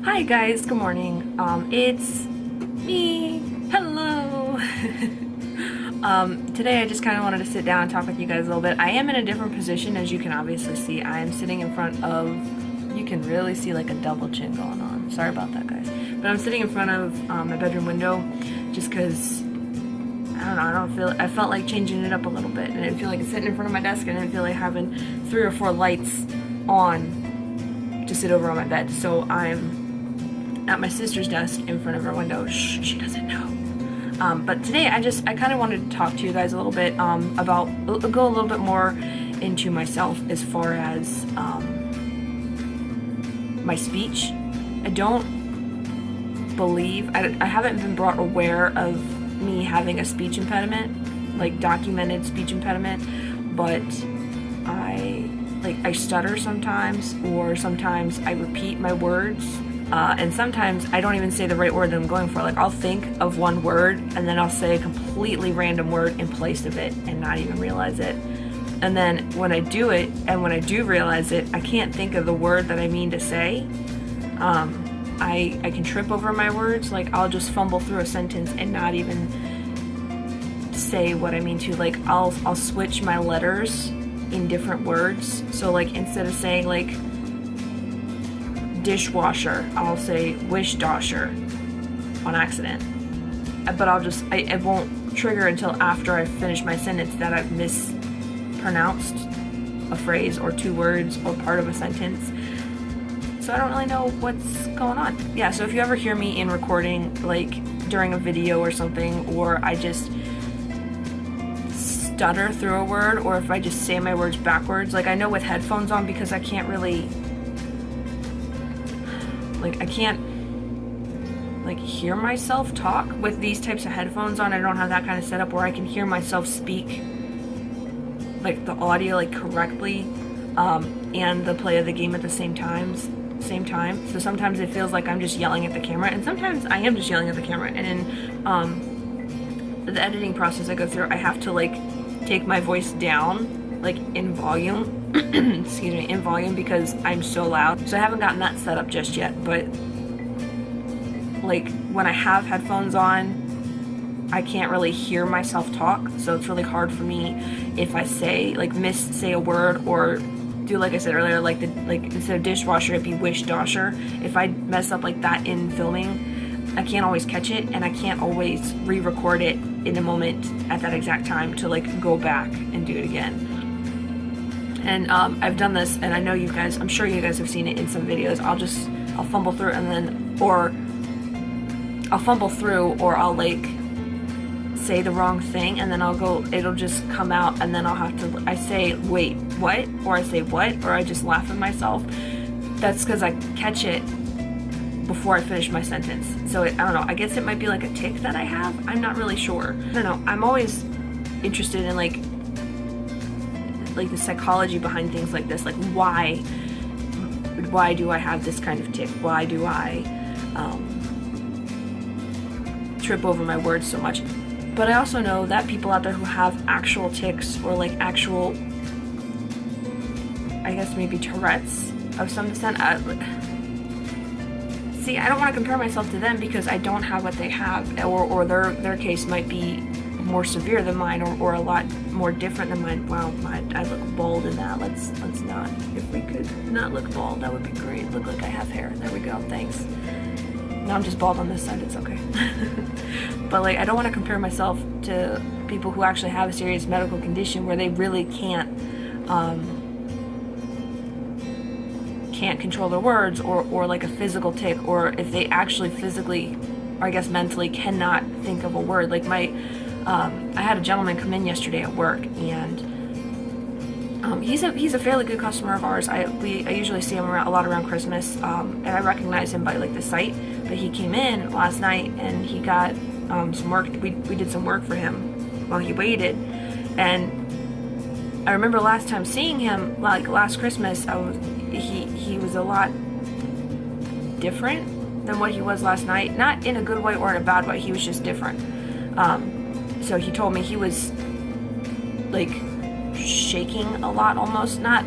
Hi guys, good morning. It's me. Hello. Today I just kind of wanted to sit down and talk with you guys a little bit. I am in a different position, as you can obviously see. I am sitting in front of, you can really see like a double chin going on. Sorry about that, guys. But I'm sitting in front of my bedroom window just because, I don't know, I felt like changing it up a little bit. And I didn't feel like sitting in front of my desk, and I didn't feel like having 3 or 4 lights on to sit over on my bed. So I'm at my sister's desk in front of her window. Shh, she doesn't know. But today I kind of wanted to talk to you guys a little bit about, go a little bit more into myself as far as my speech. I don't believe, I haven't been brought aware of me having a speech impediment, like documented speech impediment, but I stutter sometimes, or sometimes I repeat my words. And sometimes I don't even say the right word that I'm going for. Like, I'll think of one word and then I'll say a completely random word in place of it and not even realize it. And then when I do it, and when I do realize it, I can't think of the word that I mean to say. I can trip over my words. Like, I'll just fumble through a sentence and not even say what I mean to. Like, I'll switch my letters in different words. So, like, instead of saying, like, dishwasher, I'll say wishdosher on accident. But it won't trigger until after I finish my sentence that I've mispronounced a phrase or 2 words or part of a sentence. So I don't really know what's going on. Yeah, so if you ever hear me in recording, like during a video or something, or I just stutter through a word, or if I just say my words backwards, like I know with headphones on, because I can't really, like, I can't, like, hear myself talk with these types of headphones on. I don't have that kind of setup where I can hear myself speak, like, the audio, like, correctly, and the play of the game at the same time. So sometimes it feels like I'm just yelling at the camera, and sometimes I am just yelling at the camera. And in the editing process I go through, I have to, like, take my voice down, like, in volume. Excuse me, in volume, because I'm so loud. So I haven't gotten that set up just yet, but like when I have headphones on, I can't really hear myself talk, so it's really hard for me if I say a word, or do, like I said earlier, like instead of dishwasher it'd be wishdosher. If I mess up like that in filming, I can't always catch it, and I can't always re-record it in the moment at that exact time to like go back and do it again. And I've done this, and I know you guys, I'm sure you guys have seen it in some videos. I'll fumble through, and then, or I'll fumble through, or I'll like say the wrong thing, and then it'll just come out, and then I say, wait, what? Or I say, what? Or I just laugh at myself. That's because I catch it before I finish my sentence. So I don't know, I guess it might be like a tick that I have. I'm not really sure. I don't know, I'm always interested in like the psychology behind things like this. Like, why do I have this kind of tick? Why do I trip over my words so much? But I also know that people out there who have actual tics, or like actual, I guess maybe Tourette's of some descent. See, I don't want to compare myself to them because I don't have what they have, or their case might be more severe than mine, or a lot more different than mine. Wow, I look bald in that. Let's not. If we could not look bald, that would be great. Look like I have hair. There we go. Thanks. No, I'm just bald on this side. It's okay. But like, I don't want to compare myself to people who actually have a serious medical condition where they really can't control their words, or like a physical tick, or if they actually physically, or I guess mentally, cannot think of a word. Like I had a gentleman come in yesterday at work, and he's a fairly good customer of ours. I usually see him a lot around Christmas, and I recognize him by like the sight. But he came in last night, and he got some work. We did some work for him while he waited, and I remember last time seeing him, like last Christmas, he was a lot different than what he was last night. Not in a good way or in a bad way. He was just different. So he told me he was like shaking a lot, almost. Not,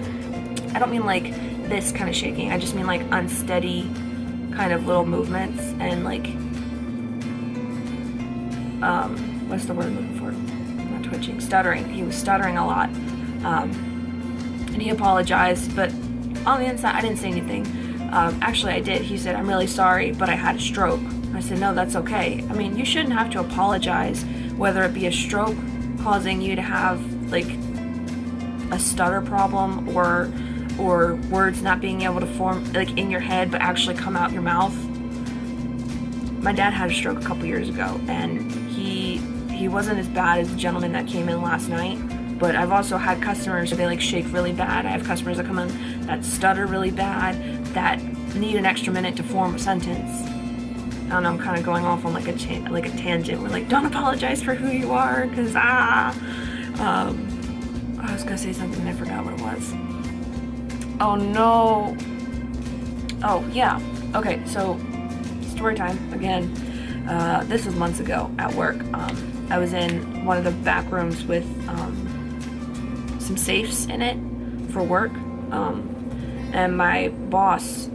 I don't mean like this kind of shaking. I just mean like unsteady kind of little movements and like, what's the word I'm looking for? Not twitching, stuttering. He was stuttering a lot. And he apologized, but on the inside, I didn't say anything. Actually, I did. He said, "I'm really sorry, but I had a stroke." I said, "No, that's okay." I mean, you shouldn't have to apologize, whether it be a stroke causing you to have, like, a stutter problem, or words not being able to form, like, in your head, but actually come out your mouth. My dad had a stroke a couple years ago, and he wasn't as bad as the gentleman that came in last night. But I've also had customers where they like shake really bad. I have customers that come in that stutter really bad, that need an extra minute to form a sentence. I don't know, I'm kind of going off on like a tangent. We're like, don't apologize for who you are, because I was gonna say something and I forgot what it was. Oh no. Oh yeah. Okay, so story time again. This was months ago at work. I was in one of the back rooms with some safes in it for work, and my boss,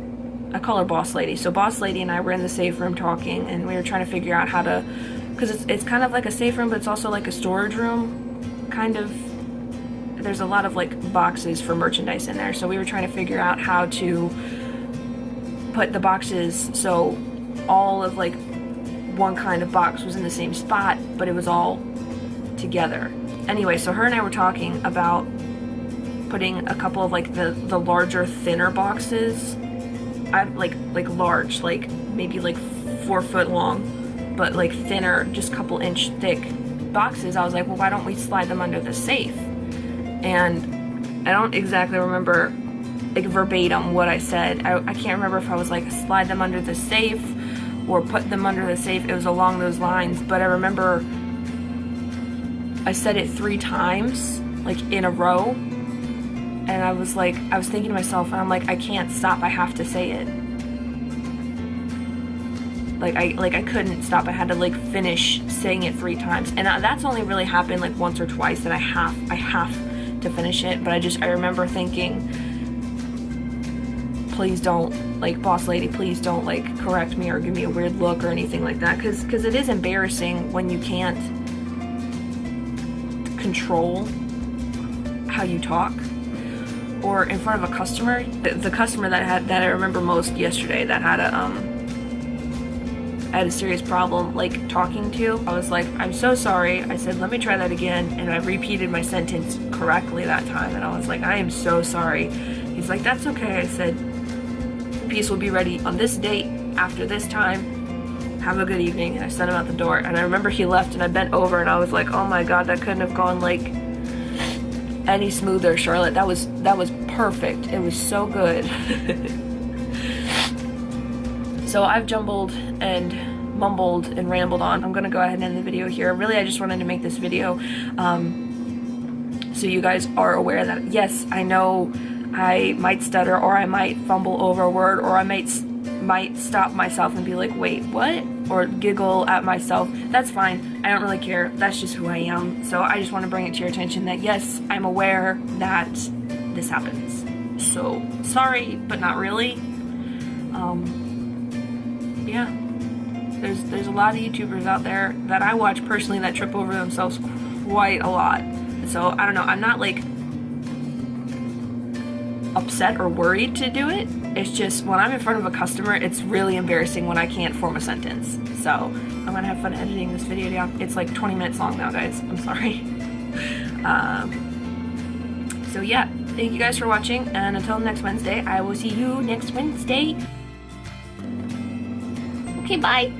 I call her boss lady, so boss lady and I were in the safe room talking, and we were trying to figure out how to, because it's kind of like a safe room, but it's also like a storage room, kind of. There's a lot of like boxes for merchandise in there, so we were trying to figure out how to put the boxes so all of like one kind of box was in the same spot, but it was all together. Anyway, so her and I were talking about putting a couple of like the larger, thinner boxes, like large, like maybe like 4 foot long, but like thinner, just couple inch thick boxes. I was like, well, why don't we slide them under the safe? And I don't exactly remember like verbatim what I said. I can't remember if I was like slide them under the safe or put them under the safe. It was along those lines, but I remember I said it 3 times, like in a row, and I was thinking to myself, and I'm like, I can't stop, I have to say it. I couldn't stop, I had to like finish saying it 3 times, and that's only really happened like once or twice that I have to finish it, but I remember thinking, please don't, like, boss lady, please don't like correct me or give me a weird look or anything like that, because it is embarrassing when you can't control how you talk, or in front of a customer. The customer that I remember most yesterday that had I had a serious problem like talking to. I was like, I'm so sorry. I said, let me try that again, and I repeated my sentence correctly that time, and I was like, I am so sorry. He's like, that's okay. I said, piece will be ready on this date after this time. Have a good evening. And I sent him out the door, and I remember he left, and I bent over and I was like, oh my god, that couldn't have gone like any smoother, Charlotte. That was perfect. It was so good. So I've jumbled and mumbled and rambled on. I'm gonna go ahead and end the video here. Really, I just wanted to make this video so you guys are aware that yes, I know I might stutter, or I might fumble over a word, or I might stop myself and be like, wait, what? Or giggle at myself. That's fine. I don't really care. That's just who I am. So I just want to bring it to your attention that yes, I'm aware that this happens. So sorry, but not really. Yeah. There's a lot of YouTubers out there that I watch personally that trip over themselves quite a lot. So I don't know. I'm not like upset or worried to do it. It's just when I'm in front of a customer, it's really embarrassing when I can't form a sentence. So I'm gonna have fun editing this video down. It's like 20 minutes long now, guys. I'm sorry. So yeah, thank you guys for watching, and until next Wednesday, I will see you next Wednesday. Okay, bye.